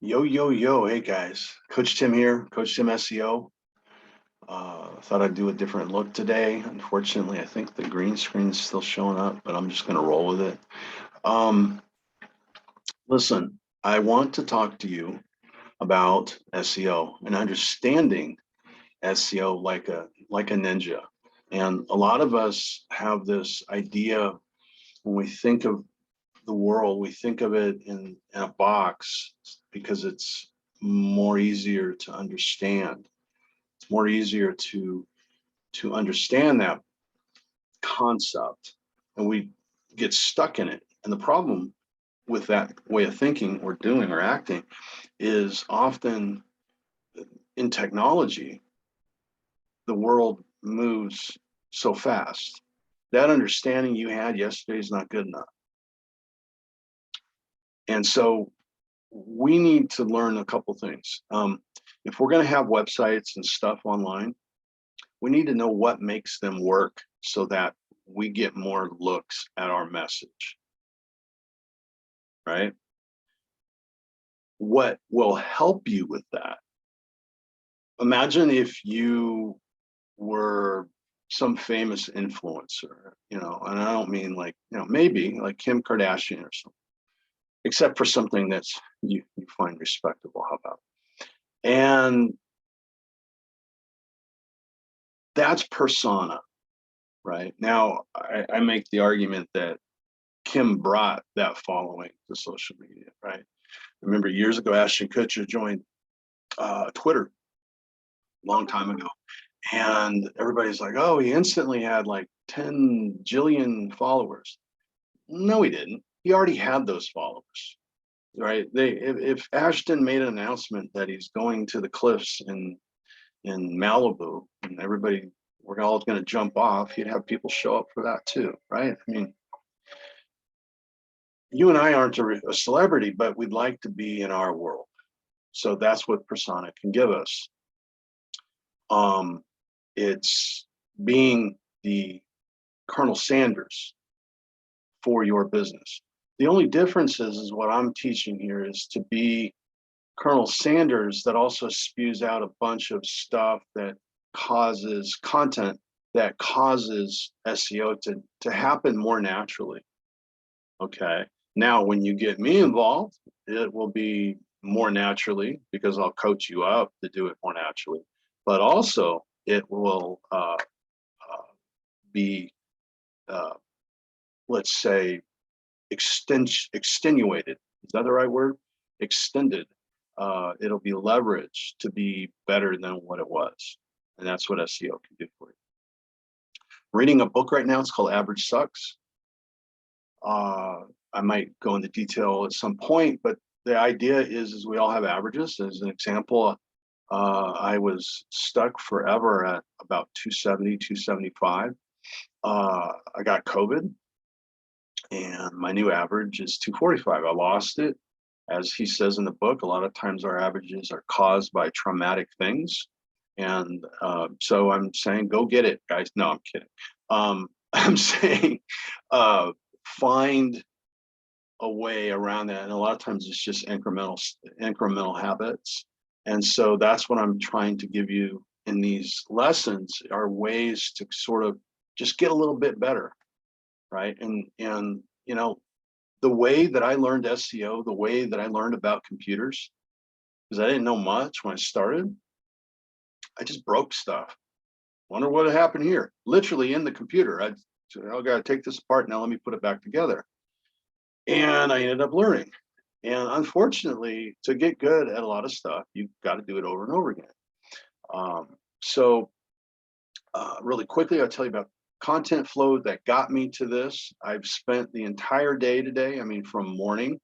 Yo, yo, yo. Hey guys, Coach Tim here, Coach Tim SEO. Thought I'd do a different look today. Unfortunately, I think the green screen's still showing up, but I'm just going to roll with it. Um, Listen, I want to talk to you about SEO and understanding SEO like a ninja. And a lot of us have this idea when we think of the world, we think of it in a box because it's more easier to understand. It's more easier to understand that concept, and we get stuck in it. And the problem with that way of thinking or doing or acting is often in technology, the world moves so fast. That understanding you had yesterday is not good enough. And so we need to learn a couple things. If we're going to have websites and stuff online, we need to know what makes them work so that we get more looks at our message, right? What will help you with that? Imagine if you were some famous influencer, and I don't mean like, maybe like Kim Kardashian or something, except for something that's you find respectable. How about? And that's persona, right? Now, I make the argument that Kim brought that following to social media, right? I remember years ago, Ashton Kutcher joined Twitter a long time ago. And everybody's like, oh, he instantly had like 10 jillion followers. No, he didn't. He already had those followers, right? If Ashton made an announcement that he's going to the cliffs in Malibu and we're all going to jump off, he'd have people show up for that too, right? I mean, you and I aren't a celebrity, but we'd like to be in our world. So that's what persona can give us. It's being the Colonel Sanders for your business. The only difference is what I'm teaching here is to be Colonel Sanders that also spews out a bunch of stuff that causes content that causes SEO to happen more naturally. Okay. Now, when you get me involved, it will be more naturally because I'll coach you up to do it more naturally. But also, it will be, let's say, extenuated. Is that the right word? Extended. It'll be leveraged to be better than what it was. And that's what SEO can do for you. Reading a book right now, it's called Average Sucks. I might go into detail at some point, but the idea is we all have averages. As an example, I was stuck forever at about 270, 275. I got COVID and my new average is 245. I lost it. As he says in the book, a lot of times our averages are caused by traumatic things. And so I'm saying, go get it, guys. No, I'm kidding. I'm saying find a way around that. And a lot of times it's just incremental habits. And so that's what I'm trying to give you in these lessons are ways to sort of just get a little bit better, right? And the way that I learned SEO, the way that I learned about computers, because I didn't know much when I started, I just broke stuff. Wonder what happened here. Literally in the computer, I got to take this apart now. Let me put it back together. And I ended up learning. And unfortunately, to get good at a lot of stuff, you've got to do it over and over again. So really quickly, I'll tell you about content flow that got me to this. I've spent the entire day today, from morning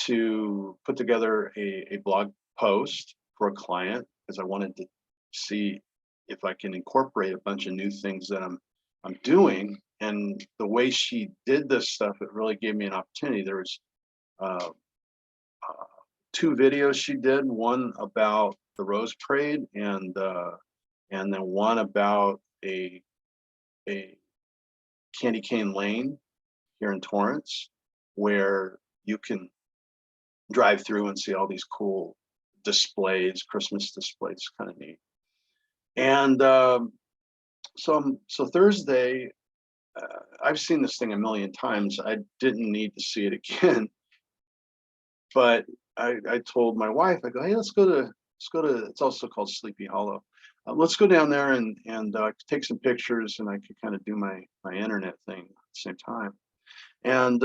to put together a blog post for a client because I wanted to see if I can incorporate a bunch of new things that I'm doing. And the way she did this stuff, it really gave me an opportunity. There was 2 videos she did, one about the Rose Parade and then one about a candy cane lane here in Torrance where you can drive through and see all these cool displays, Christmas displays, kind of neat. And so Thursday, I've seen this thing a million times. I didn't need to see it again, but I told my wife, I go, hey, let's go to, it's also called Sleepy Hollow. Let's go down there and take some pictures, and I could kind of do my internet thing at the same time. And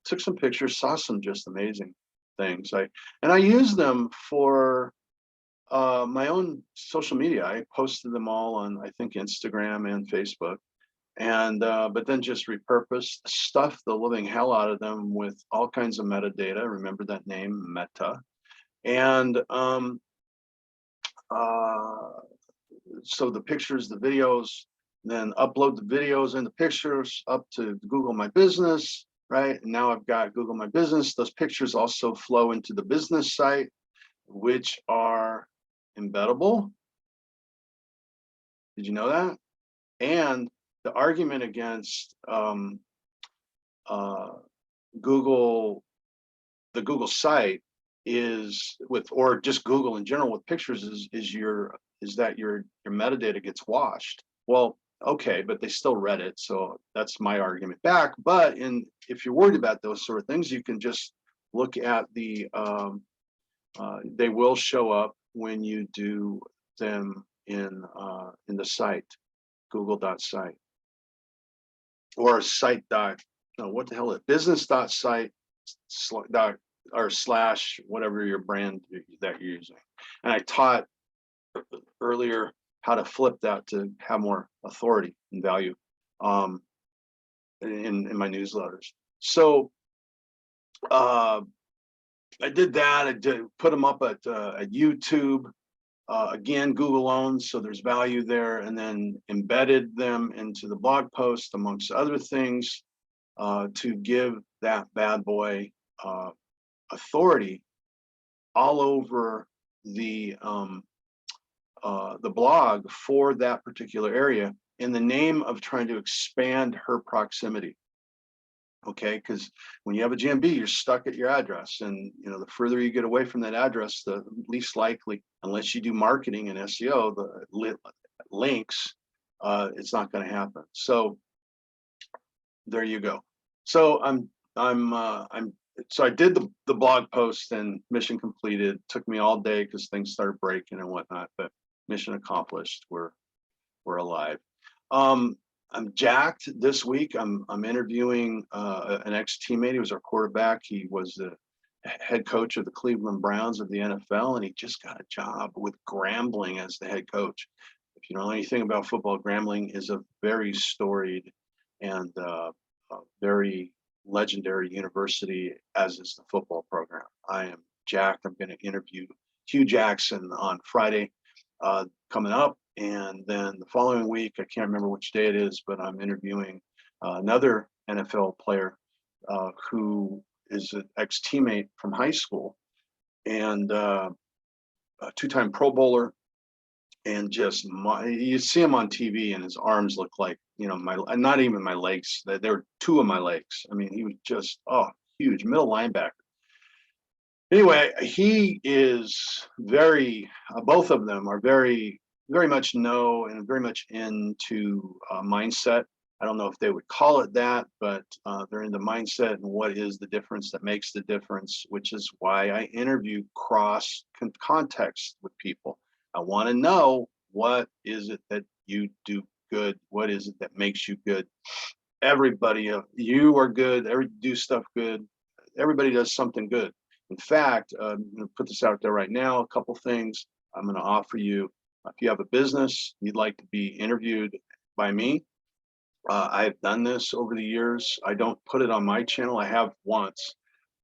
took some pictures, saw some just amazing things. I used them for my own social media. I posted them all on, I think, Instagram and Facebook. And but then just repurposed, stuffed the living hell out of them with all kinds of metadata. Remember that name, Meta. And so the pictures, the videos, then upload the videos and the pictures up to Google My Business, right? And now I've got Google My Business. Those pictures also flow into the business site, which are embeddable. Did you know that? And the argument against Google, the Google site is with, or just Google in general with pictures, is that your metadata gets washed. Well, okay, but they still read it, so that's my argument back. But if you're worried about those sort of things, you can just look at the they will show up when you do them in the site, google.site, or site dot, no, what the hell is it? Business.site or slash whatever your brand that you're using. And I taught earlier how to flip that to have more authority and value in my newsletters. So I did that. I put them up at YouTube. Again, Google owns, so there's value there, and then embedded them into the blog post amongst other things to give that bad boy authority all over the blog for that particular area, in the name of trying to expand her proximity. Okay, because when you have a GMB, you're stuck at your address, and the further you get away from that address, the least likely, unless you do marketing and SEO, the links, it's not going to happen. So there you go. So so I did the blog post, and mission completed. Took me all day because things started breaking and whatnot, but mission accomplished. We're alive. I'm jacked this week. I'm interviewing an ex-teammate. He was our quarterback. He was the head coach of the Cleveland Browns of the NFL, and he just got a job with Grambling as the head coach. If you know anything about football, Grambling is a very storied and very legendary university, as is the football program. I am jacked. I'm going to interview Hugh Jackson on Friday coming up. And then the following week, I can't remember which day it is, but I'm interviewing another NFL player who is an ex-teammate from high school, and a two-time Pro Bowler. And just you see him on TV, and his arms look like, not even my legs. They were two of my legs. I mean, he was just huge, middle linebacker. Anyway, he is very. Both of them are very much know and very much into mindset. I don't know if they would call it that, but they're into mindset and what is the difference that makes the difference, which is why I interview cross context with people. I want to know, what is it that you do good? What is it that makes you good? Everybody, you are good. Do stuff good. Everybody does something good. In fact, I'm going to put this out there right now. A couple things I'm going to offer you. If you have a business, you'd like to be interviewed by me. I've done this over the years. I don't put it on my channel. I have once,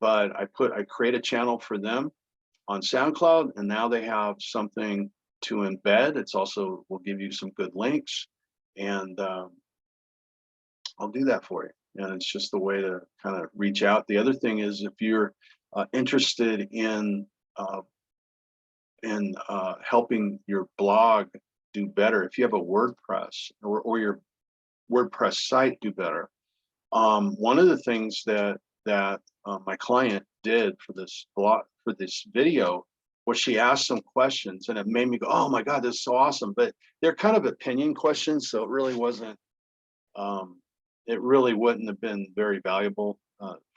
but I create a channel for them on SoundCloud, and now they have something to embed. It's also will give you some good links, and I'll do that for you. And it's just a way to kind of reach out. The other thing is, if you're interested in helping your blog do better, if you have a WordPress or your WordPress site do better, one of the things that my client did for this video was she asked some questions, and it made me go, oh my God, this is so awesome. But they're kind of opinion questions, so it really wasn't, it really wouldn't have been very valuable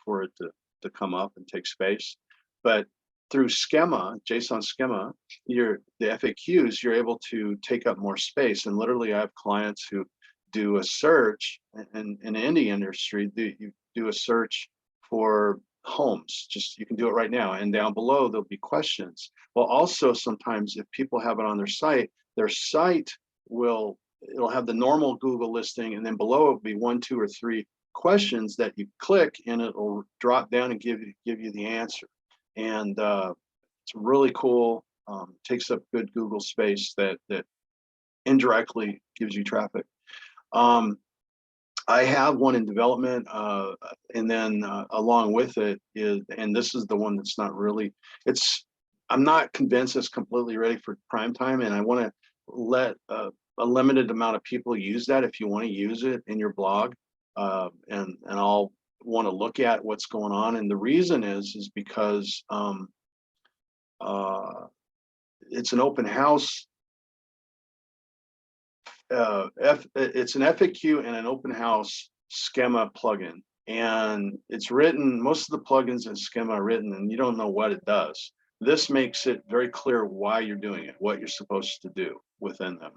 for it to come up and take space. But through schema, JSON schema, the FAQs, you're able to take up more space. And literally, I have clients who do a search in the indie industry. You do a search for homes. Just, you can do it right now, and down below there'll be questions. Well, also sometimes if people have it on their site it'll have the normal Google listing, and then below it will be 1, 2, or 3 questions that you click, and it'll drop down and give you the answer. And it's really cool. Takes up good Google space that indirectly gives you traffic. I have one in development, and then along with it is, and this is the one that's not really, I'm not convinced it's completely ready for prime time, and I want to let a limited amount of people use that if you want to use it in your blog, and I'll want to look at what's going on. And the reason is because it's an open house. It's an FAQ and an open house schema plugin, and it's written, most of the plugins in schema are written and you don't know what it does. This makes it very clear why you're doing it, what you're supposed to do within them.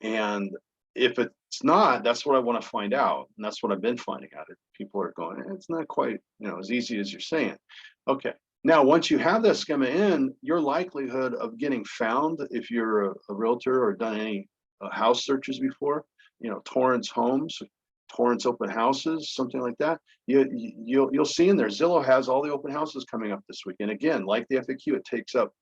And if it's not, that's what I want to find out, and that's what I've been finding out. People are going, it's not quite, as easy as you're saying. Okay. Now, once you have that schema in, your likelihood of getting found, if you're a realtor or done any house searches before, Torrance Homes, Torrance Open Houses, something like that, you'll see in there, Zillow has all the open houses coming up this week. And again, like the FAQ, it takes up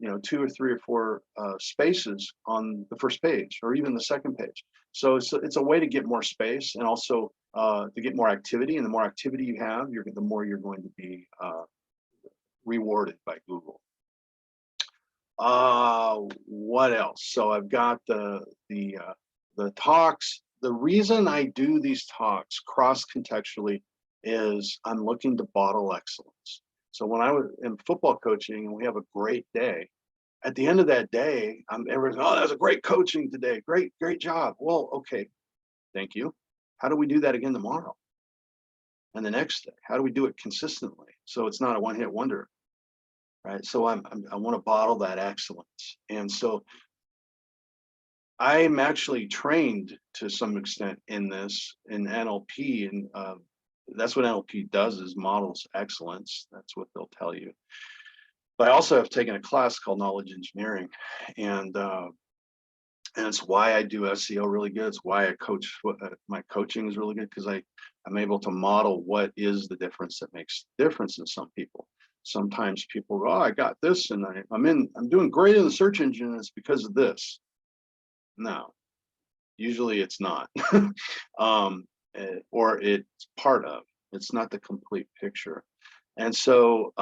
2 or 3 or 4 spaces on the first page, or even the second page. So it's a way to get more space, and also to get more activity. And the more activity you have, the more you're going to be rewarded by Google. What else? So I've got the talks. The reason I do these talks cross-contextually is I'm looking to bottle excellence. So when I was in football coaching and we have a great day, at the end of that day, everyone's, oh, that was a great coaching today. Great job. Well, okay, thank you. How do we do that again tomorrow? And the next day, how do we do it consistently? So it's not a one-hit wonder, right? So I want to bottle that excellence. And so I'm actually trained to some extent in this, in NLP, and that's what NLP does, is models excellence. That's what they'll tell you. But I also have taken a class called knowledge engineering, and it's why I do SEO really good. It's why I coach. My coaching is really good, because I'm able to model what is the difference that makes difference in some people. Sometimes people go, oh, I got this, and I'm doing great in the search engine, and it's because of this. No, usually it's not, or it's part of. It's not the complete picture. And so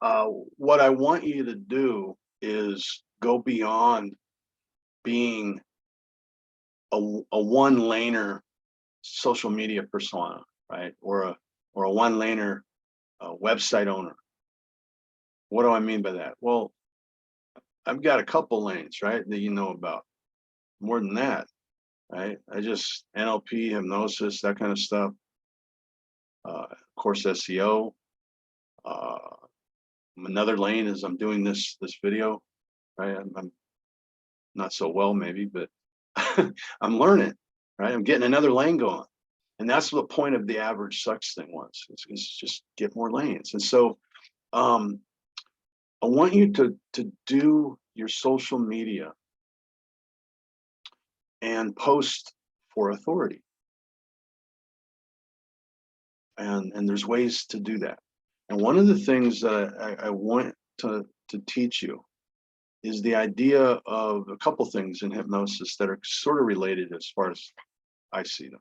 what I want you to do is go beyond being a one-laner social media persona, right? Or a one-laner website owner. What do I mean by that? Well, I've got a couple lanes, right, that you know about. More than that, right? I just NLP, hypnosis, that kind of stuff. Of course, SEO. Another lane is I'm doing this video, right? I'm not so well maybe, but I'm learning, right? I'm getting another lane going. And that's what the point of the average sucks thing was. It's just get more lanes. And so I want you to do your social media and post for authority. And there's ways to do that. And one of the things that I want to teach you is the idea of a couple things in hypnosis that are sort of related as far as I see them.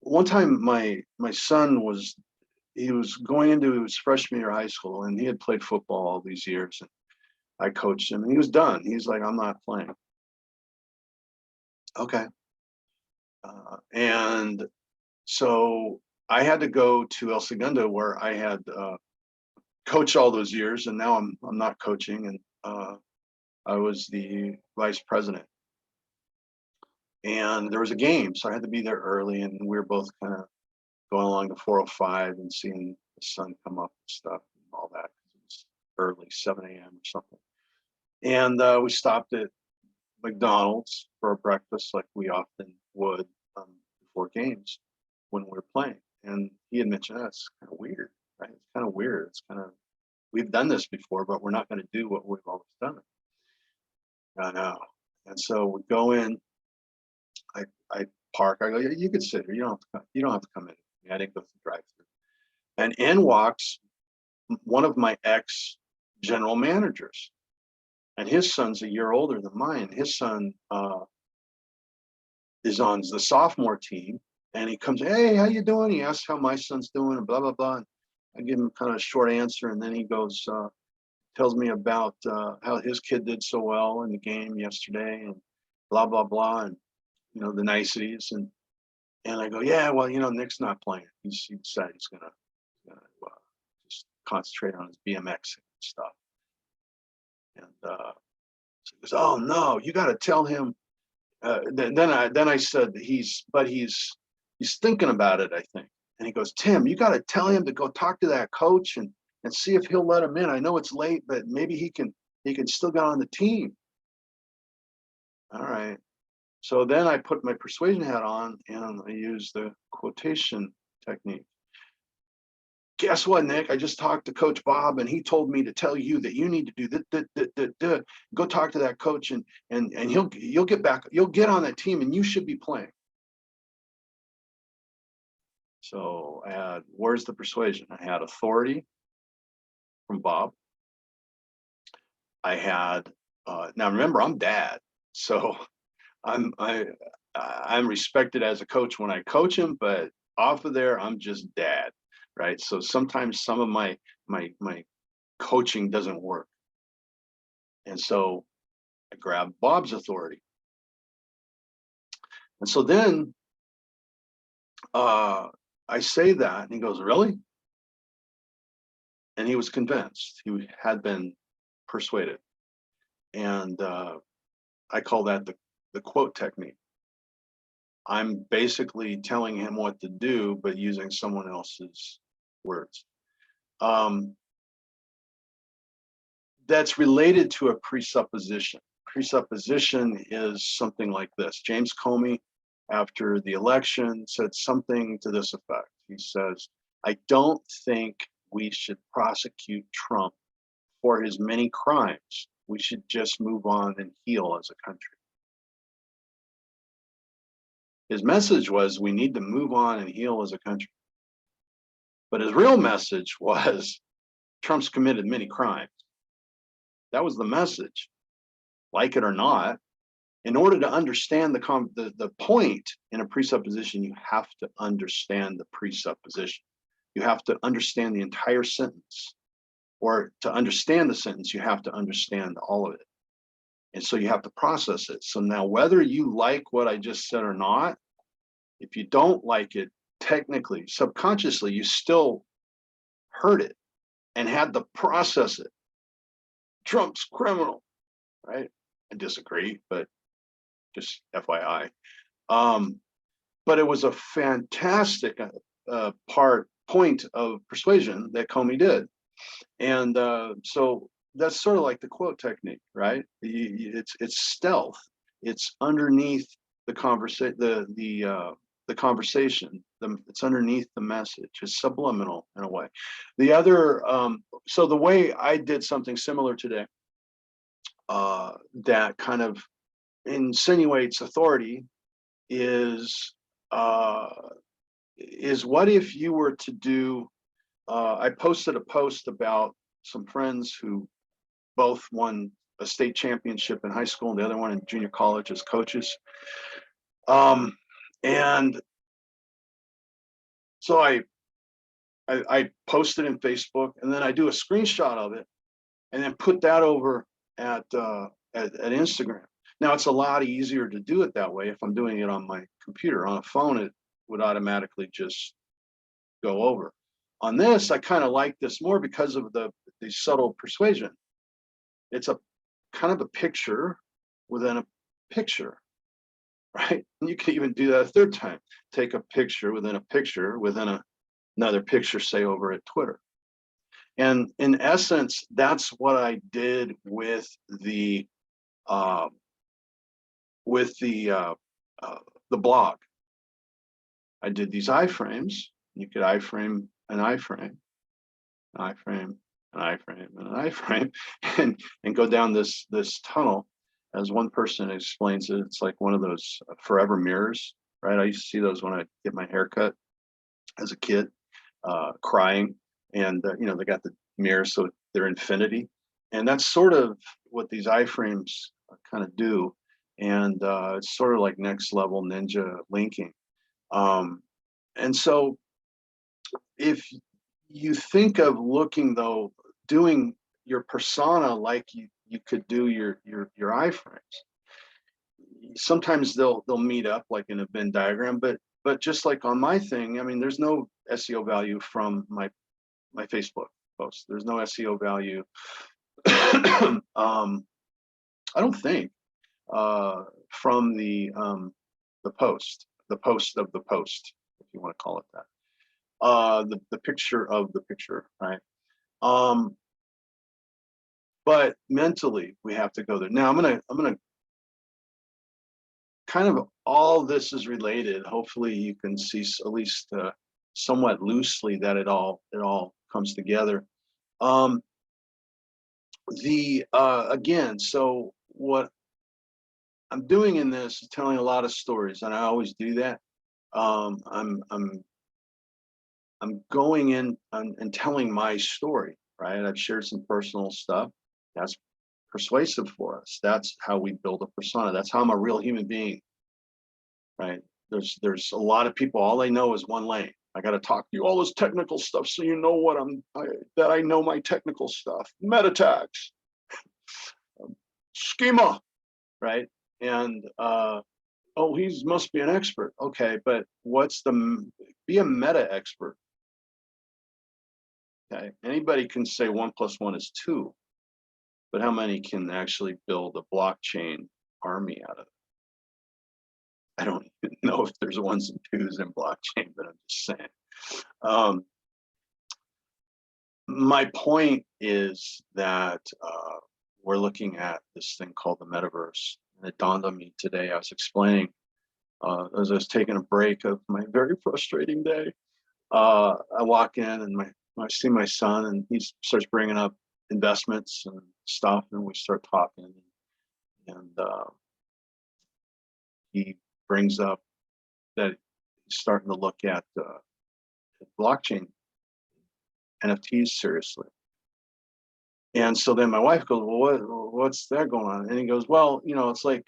One time my son was going into his freshman year of high school, and he had played football all these years, and I coached him, and he was done. He's like, I'm not playing. Okay. And so I had to go to El Segundo, where I had coached all those years, and now I'm not coaching, and I was the vice president. And there was a game, so I had to be there early, and we were both kind of going along the 405 and seeing the sun come up and stuff and all that. It was early, 7 a.m. or something. And we stopped at McDonald's for a breakfast, like we often would before games when we were playing. And he had mentioned, that's kind of weird, right? It's kind of weird. It's kind of, we've done this before, but we're not going to do what we've always done. I know. And so we go in, I park, I go, yeah, you can sit here. You don't have to come in. I didn't go through the drive-through. And in walks one of my ex general managers. And his son's a year older than mine. His son is on the sophomore team, and he comes, hey, how you doing? He asks how my son's doing, and blah, blah, blah. And I give him kind of a short answer, and then he goes, tells me about how his kid did so well in the game yesterday, and blah, blah, blah, and the niceties. And I go, yeah, well, Nick's not playing. He said he's gonna just concentrate on his BMX stuff. And so he goes, oh no, you got to tell him. Then I said he's thinking about it, I think. And he goes, Tim, you got to tell him to go talk to that coach and see if he'll let him in. I know it's late, but maybe he can still get on the team. All right. So then I put my persuasion hat on and I used the quotation technique. Guess what, Nick? I just talked to Coach Bob, and he told me to tell you that you need to do that. Go talk to that coach, and you'll get back. You'll get on that team, and you should be playing. So I had, where's the persuasion? I had authority from Bob. I had now remember, I'm dad, so I'm respected as a coach when I coach him, but off of there, I'm just dad. Right. So sometimes some of my coaching doesn't work. And so I grabbed Bob's authority. And so then I say that, and he goes, really? And he was convinced. He had been persuaded. And I call that the quote technique. I'm basically telling him what to do, but using someone else's words. That's related to a presupposition. Presupposition is something like this. James Comey, after the election, said something to this effect. He says, I don't think we should prosecute Trump for his many crimes. We should just move on and heal as a country. His message was, we need to move on and heal as a country. But his real message was, Trump's committed many crimes. That was the message. Like it or not, in order to understand the point in a presupposition, you have to understand the presupposition. You have to understand the entire sentence. Or to understand the sentence, you have to understand all of it. And so you have to process it. So now, whether you like what I just said or not, if you don't like it, technically, subconsciously, you still heard it and had to process it. Trump's criminal, right? I disagree, but just FYI. But it was a fantastic point of persuasion that Comey did. And so that's sort of like the quote technique, right? It's stealth. It's underneath the conversation. The conversation. It's underneath the message. It's subliminal in a way. The other, so the way I did something similar today, that kind of insinuates authority, is what if you were to do? I posted a post about some friends who both won a state championship in high school and the other one in junior college as coaches. And so I posted in Facebook, and then I do a screenshot of it and then put that over at Instagram. Now it's a lot easier to do it that way if I'm doing it on my computer. On a phone, it would automatically just go over. On this, I kind of like this more because of the subtle persuasion. It's a kind of a picture within a picture, right? And you can even do that a third time. Take a picture within another picture, say over at Twitter. And in essence, that's what I did with the blog. I did these iframes. You could iframe an iframe, an iframe, an iframe, and an iframe, and go down this tunnel. As one person explains it, it's like one of those forever mirrors, right? I used to see those when I get my hair cut as a kid, crying, and they got the mirrors, so they're infinity, and that's sort of what these iframes kind of do, and it's sort of like next level ninja linking. And so if you think of doing your persona like you could do your iframes, sometimes they'll meet up like in a Venn diagram, but just like on my thing, I mean, there's no SEO value from my Facebook post. There's no SEO value. I don't think from the post of the post, if you want to call it that. The picture of the picture, right? But mentally, we have to go there. Now, I'm gonna kind of, all this is related. Hopefully, you can see at least somewhat loosely that it all comes together. Again, so what I'm doing in this is telling a lot of stories, and I always do that. I'm going in and telling my story, right? I've shared some personal stuff. That's persuasive for us. That's how we build a persona. That's how I'm a real human being, right? There's a lot of people, all they know is one lane. I got to talk to you all this technical stuff so you know that I know my technical stuff. Meta tags, schema, right? And oh, he must be an expert. Okay, but be a meta expert. Okay, anybody can say 1 + 1 is 2, but how many can actually build a blockchain army out of it? I don't even know if there's 1s and 2s in blockchain, but I'm just saying. My point is that we're looking at this thing called the metaverse. And it dawned on me today. I was explaining as I was taking a break of my very frustrating day. I walk in and I see my son, and he starts bringing up investments and stuff, and we start talking, and he brings up that he's starting to look at blockchain NFTs seriously. And so then my wife goes, well, what's that going on? And he goes, well, it's like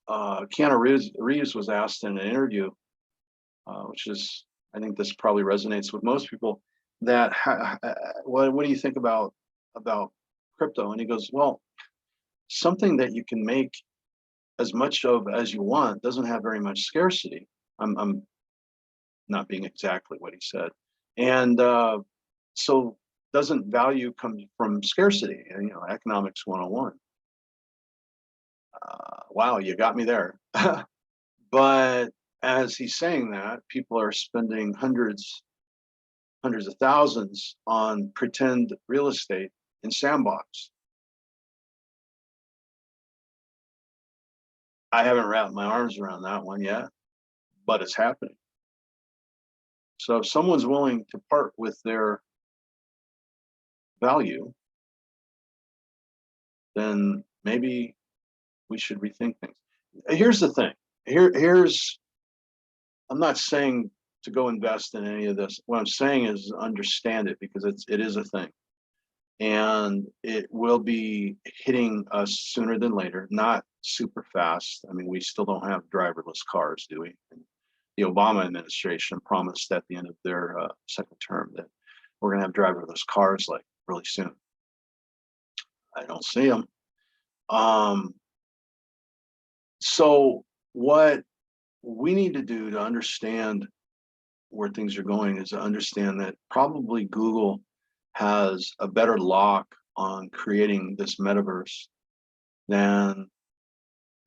Keanu Reeves was asked in an interview, which is, I think this probably resonates with most people, that what do you think about crypto? And he goes, well, something that you can make as much of as you want doesn't have very much scarcity. I'm not being exactly what he said. And so doesn't value come from scarcity? And, economics 101. Wow, you got me there. But as he's saying that, people are spending hundreds of thousands on pretend real estate in Sandbox. I haven't wrapped my arms around that one yet, but it's happening. So if someone's willing to part with their value, then maybe we should rethink things. Here's the thing. I'm not saying to go invest in any of this. What I'm saying is understand it, because it is a thing. And it will be hitting us sooner than later, not super fast. I mean, we still don't have driverless cars, do we? And the Obama administration promised at the end of their second term that we're going to have driverless cars like really soon. I don't see them. So what we need to do to understand where things are going is to understand that probably Google has a better lock on creating this metaverse than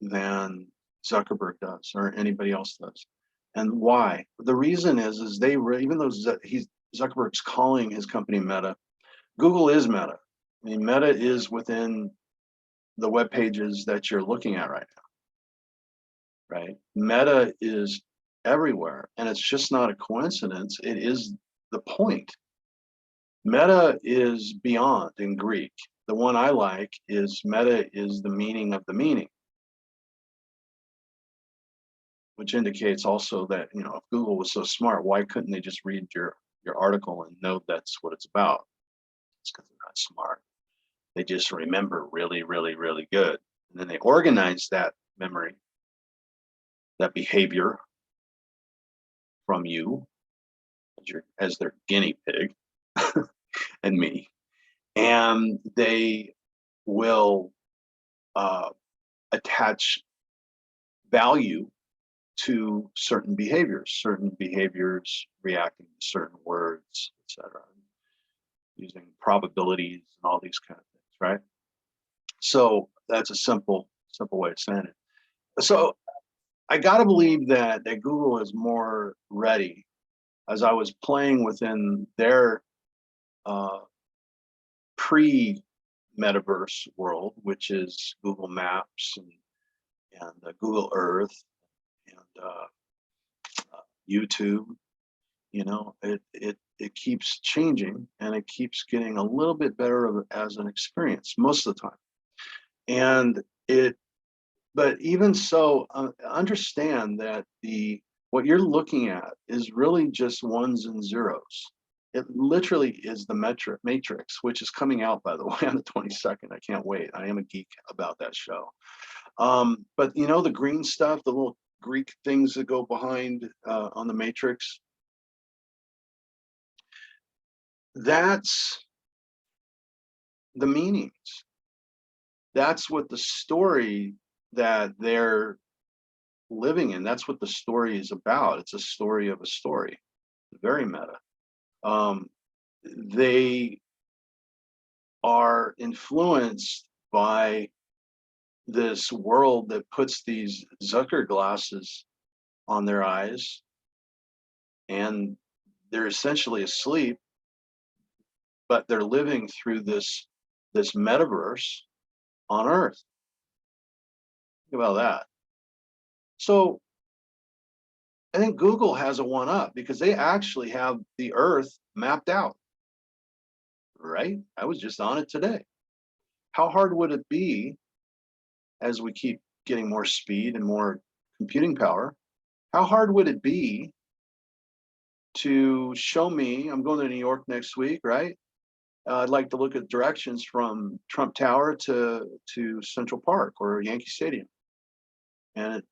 Zuckerberg does or anybody else does. And why? The reason is they even though Zuckerberg's calling his company Meta, Google is Meta. I mean, Meta is within the web pages that you're looking at right now, right? Meta is everywhere, and it's just not a coincidence. It is the point. Meta is beyond in Greek. The one I like is meta is the meaning of the meaning, which indicates also that, you know, if Google was so smart, why couldn't they just read your article and know that's what it's about? It's because they're not smart. They just remember really, really, really good. And then they organize that memory, that behavior from you as their guinea pig and me. And they will attach value to certain behaviors reacting to certain words, etc., using probabilities and all these kind of things, right? So that's a simple way of saying it. So I got to believe that Google is more ready. As I was playing within their pre-metaverse world, which is Google Maps and Google Earth and YouTube, you know, it keeps changing and it keeps getting a little bit better as an experience most of the time. And but even so, understand that what you're looking at is really just ones and zeros. It literally is the matrix, which is coming out, by the way, on the 22nd. I can't wait. I am a geek about that show. But you know, the green stuff, the little Greek things that go behind on the matrix, that's the meanings. That's what the story that they're living in. That's what the story is about. It's a story of a story. Very meta. They are influenced by this world that puts these Zucker glasses on their eyes, and they're essentially asleep, but they're living through this metaverse on Earth. Think about that. So I think Google has a one up because they actually have the Earth mapped out, right? I was just on it today. How hard would it be, as we keep getting more speed and more computing power, how hard would it be to show me, I'm going to New York next week, right? I'd like to look at directions from Trump Tower to Central Park or Yankee Stadium, and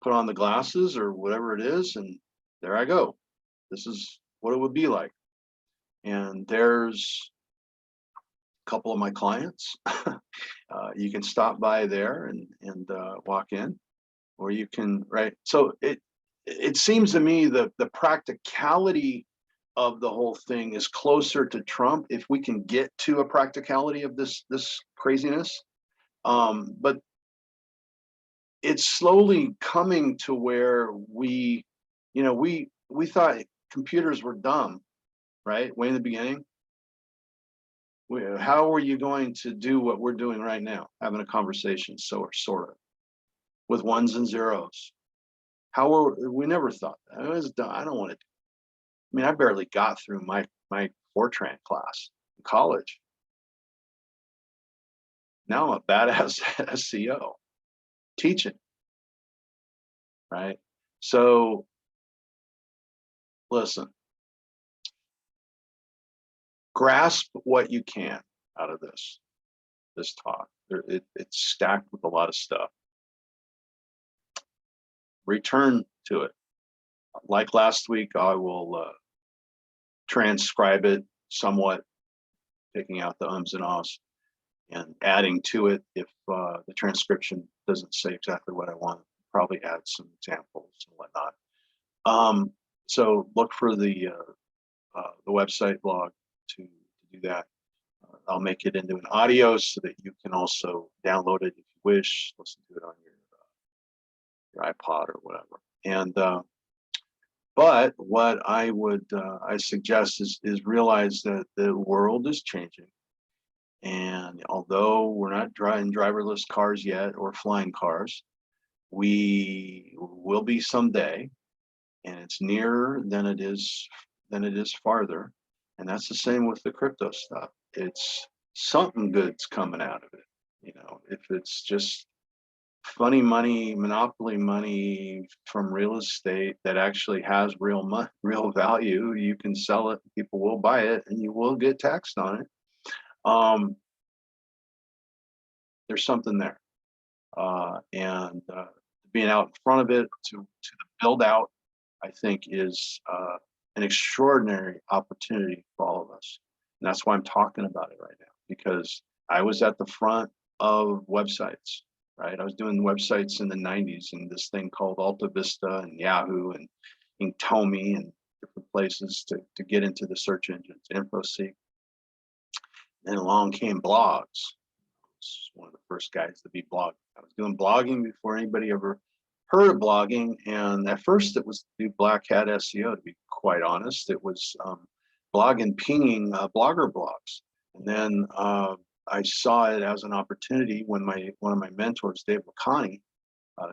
put on the glasses or whatever it is, and there I go. This is what it would be like. And there's a couple of my clients. You can stop by there and walk in, or you can, right? So it seems to me that the practicality of the whole thing is closer to Trump if we can get to a practicality of this craziness. But it's slowly coming to where we thought computers were dumb, right? Way in the beginning. How are you going to do what we're doing right now, having a conversation, sort of, with ones and zeros? We never thought that. It was dumb. I don't want to. I mean, I barely got through my Fortran class in college. Now I'm a badass SEO teaching, right? So listen, grasp what you can out of this talk. It's stacked with a lot of stuff. Return to it. Like last week, I will transcribe it somewhat, taking out the ums and ahs and adding to it if the transcription doesn't say exactly what I want. Probably add some examples and whatnot. So look for the website blog to do that. I'll make it into an audio so that you can also download it if you wish, listen to it on your iPod or whatever. And but what I would I suggest is realize that the world is changing, and although we're not driving driverless cars yet or flying cars, we will be someday, and it's nearer than it is farther. And that's the same with the crypto stuff. It's something good's coming out of it. You know, if it's just funny money, monopoly money from real estate that actually has real money, real value, you can sell it, people will buy it, and you will get taxed on it. There's something there. And being out in front of it to build out, I think, is an extraordinary opportunity for all of us. And that's why I'm talking about it right now, because I was at the front of websites, right? I was doing websites in the 90s and this thing called Alta Vista and Yahoo and Inktomi and different places to get into the search engines, InfoSeek. And along came blogs. I was one of the first guys to be blogging. I was doing blogging before anybody ever heard of blogging, and at first it was to do black hat SEO, to be quite honest. It was blog and pinging blogger blogs. And then I saw it as an opportunity when one of my mentors, Dave Lacani,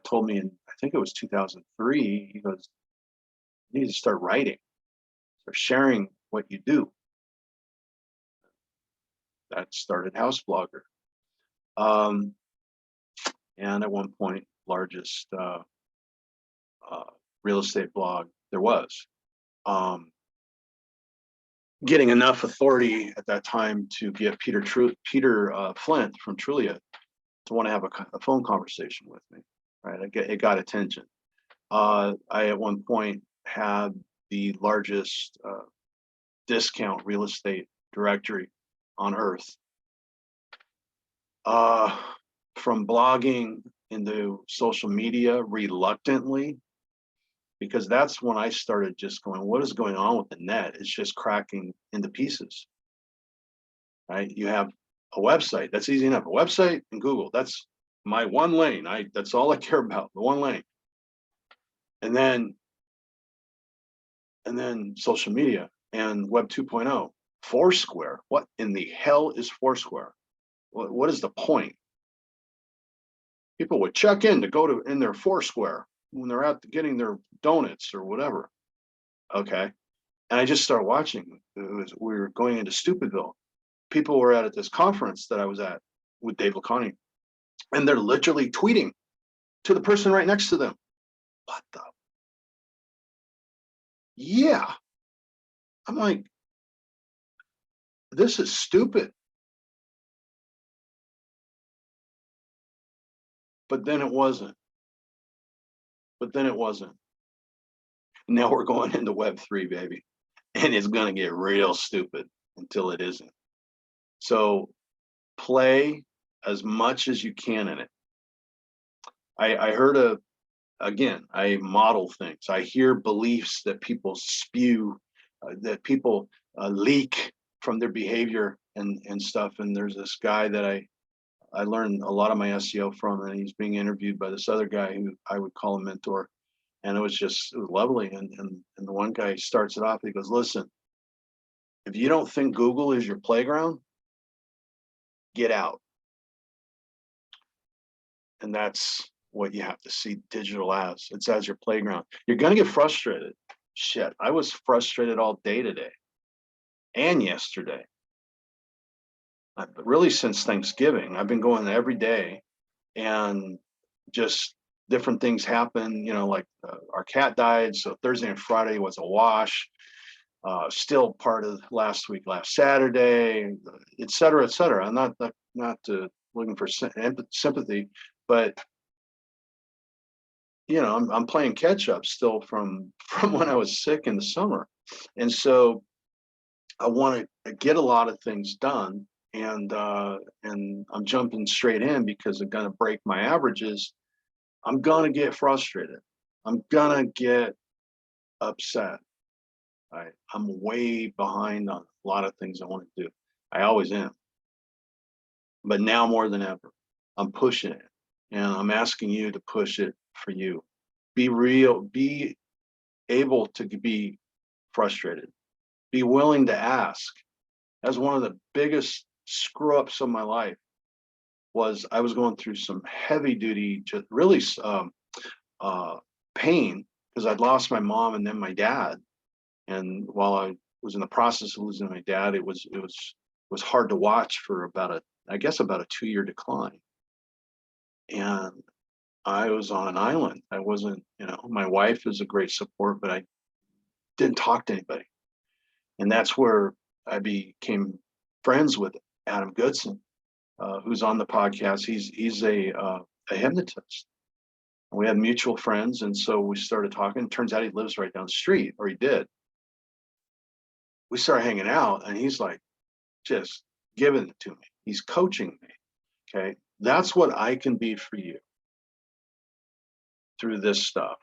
told me in, I think it was 2003, he goes, you need to start writing, start sharing what you do. That started House Blogger. And at one point, largest real estate blog there was. Getting enough authority at that time to get Peter Flint from Trulia to want to have a phone conversation with me. Right, it got attention. I at one point had the largest discount real estate directory on earth. From blogging into social media reluctantly, because that's when I started just going, what is going on with the net? It's just cracking into pieces, right? You have a website, that's easy enough. A website and Google, that's my one lane. That's all I care about, the one lane. And then social media and Web 2.0, Foursquare. What in the hell is Foursquare? What is the point? People would check in to go to in their Foursquare when they're out getting their donuts or whatever. Okay. And I just started watching. We were going into Stupidville. People were at this conference that I was at with Dave Lacani, and they're literally tweeting to the person right next to them. What the? Yeah. I'm like, this is stupid. But then it wasn't. Now we're going into Web3, baby. And it's going to get real stupid until it isn't. So play as much as you can in it. I heard again, I model things. I hear beliefs that people spew, that people leak from their behavior and stuff. And there's this guy that I learned a lot of my SEO from, and he's being interviewed by this other guy who I would call a mentor. And it was lovely. And the one guy starts it off, he goes, listen, if you don't think Google is your playground, get out. And that's what you have to see digital as. It's as your playground. You're going to get frustrated. Shit, I was frustrated all day today and yesterday. Really since Thanksgiving. I've been going every day, and just different things happen, you know, like our cat died, so Thursday and Friday was a wash. Still part of last Saturday, et cetera, et cetera. I'm not looking for sympathy, but you know, I'm playing catch up still from when I was sick in the summer, and so I want to get a lot of things done, and I'm jumping straight in because I'm going to break my averages. I'm going to get frustrated. I'm going to get upset. I'm way behind on a lot of things I want to do. I always am. But now more than ever, I'm pushing it. And I'm asking you to push it for you. Be real, be able to be frustrated. Be willing to ask. That's one of the biggest screw ups of my life. Was I was going through some heavy duty, just really pain because I'd lost my mom and then my dad. And while I was in the process of losing my dad, it was hard to watch for about a 2-year decline. And I was on an island. I wasn't, my wife is a great support, but I didn't talk to anybody. And that's where I became friends with Adam Goodson, who's on the podcast. He's a hypnotist. We had mutual friends, and so we started talking. Turns out he lives right down the street, or he did. We started hanging out, and he's like just giving it to me. He's coaching me. Okay, that's what I can be for you through this stuff,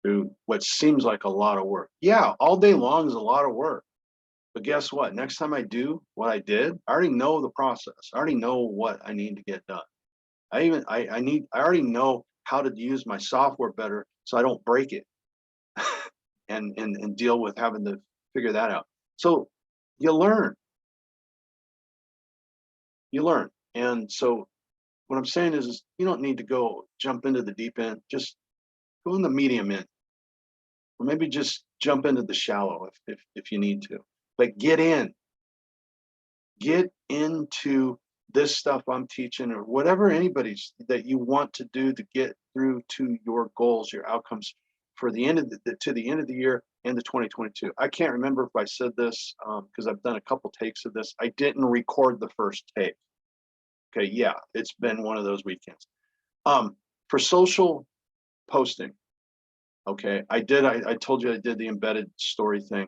through what seems like a lot of work. Yeah, all day long is a lot of work. But guess what? Next time I do what I did, I already know the process. I already know what I need to get done. I already know how to use my software better so I don't break it and deal with having to figure that out. So you learn. And so what I'm saying is you don't need to go jump into the deep end. Just go in the medium end, or maybe just jump into the shallow if you need to. But get into this stuff I'm teaching, or whatever anybody's that you want to do to get through to your goals, your outcomes for the end of the end of the year into 2022. I can't remember if I said this because I've done a couple takes of this. I didn't record the first take. Okay, yeah, it's been one of those weekends. For social posting, okay, I told you I did the embedded story thing.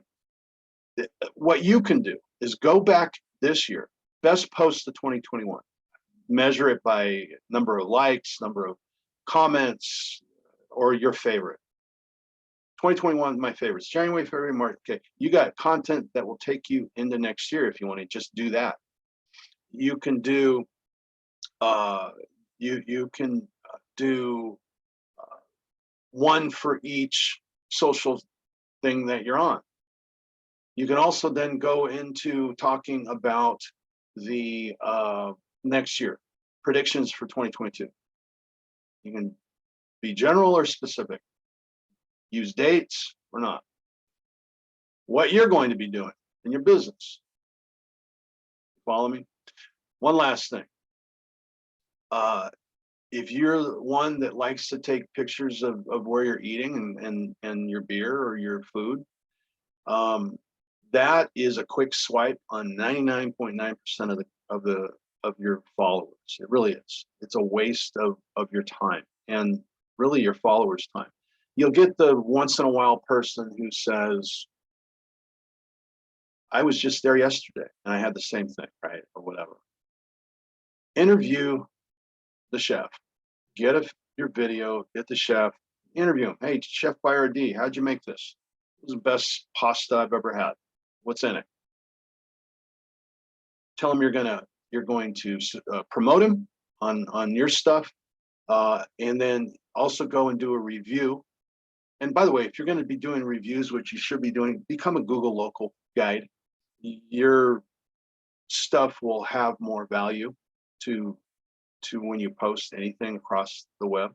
What you can do is go back this year, best post of 2021, measure it by number of likes, number of comments, or your favorite. 2021, my favorites, January, February, March. Okay, you got content that will take you into next year if you want to just do that. You can do, you can do one for each social thing that you're on. You can also then go into talking about the next year, predictions for 2022. You can be general or specific. Use dates or not. What you're going to be doing in your business. Follow me? One last thing. If you're one that likes to take pictures of where you're eating and your beer or your food, that is a quick swipe on 99.9% of your followers. It really is. It's a waste of your time and really your followers' time. You'll get the once in a while person who says, I was just there yesterday and I had the same thing, right? Or whatever. Interview the chef. Get your video, get the chef, interview him. Hey, Chef ByRD, how'd you make this? It was the best pasta I've ever had. What's in it? Tell him you're going to promote him on your stuff, and then also go and do a review. And by the way, if you're going to be doing reviews, which you should be doing, become a Google local guide. Your stuff will have more value to when you post anything across the web.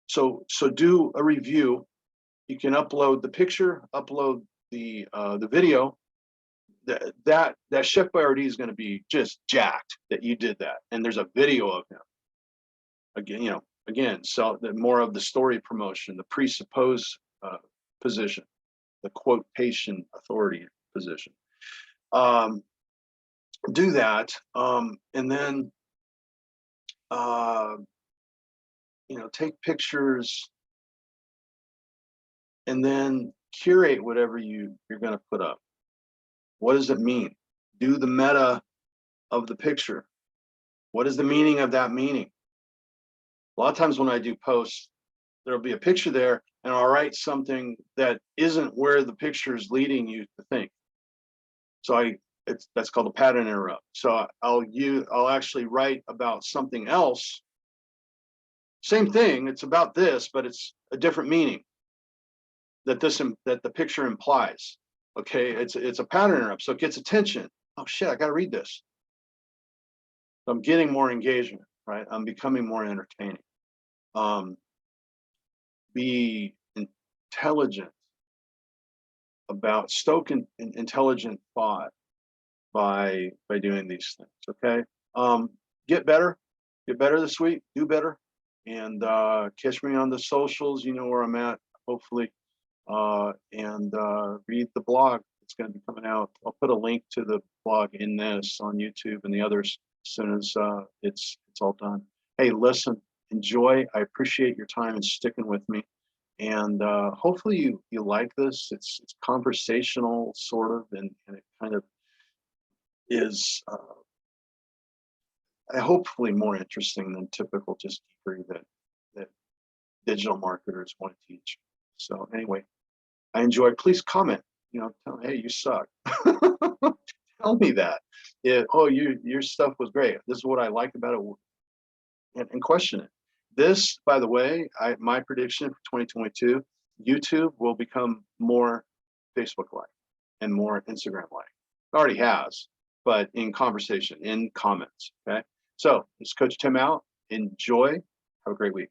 So do a review. You can upload the picture, upload the video. That Chef ByRD is going to be just jacked that you did that, and there's a video of him. Again, so more of the story promotion, the presuppose position, the quotation authority position. Do that, and then take pictures, and then curate whatever you're going to put up. What does it mean? Do the meta of the picture. What is the meaning of that meaning? A lot of times when I do posts, there'll be a picture there, and I'll write something that isn't where the picture is leading you to think. So that's called a pattern interrupt. So I'll actually write about something else. Same thing, it's about this, but it's a different meaning that the picture implies. Okay, it's a pattern interrupt, so it gets attention. Oh shit, I gotta read this. So I'm getting more engagement, right? I'm becoming more entertaining. Be intelligent about stoke intelligent thought by doing these things. Okay, get better this week, do better, and catch me on the socials. You know where I'm at, hopefully, and read the blog. It's going to be coming out. I'll put a link to the blog in this on YouTube and the others as soon as it's all done. Hey, listen, enjoy. I appreciate your time and sticking with me. And hopefully you like this. It's conversational, sort of, and it kind of is hopefully more interesting than typical just geekery that digital marketers want to teach. So anyway, I enjoy. Please comment. You know, tell me, hey, you suck. Tell me that. Oh, your stuff was great. This is what I like about it, and question it. This, by the way, my prediction for 2022, YouTube will become more Facebook-like and more Instagram-like. It already has, but in conversation, in comments. Okay. So it's Coach Tim out. Enjoy. Have a great week.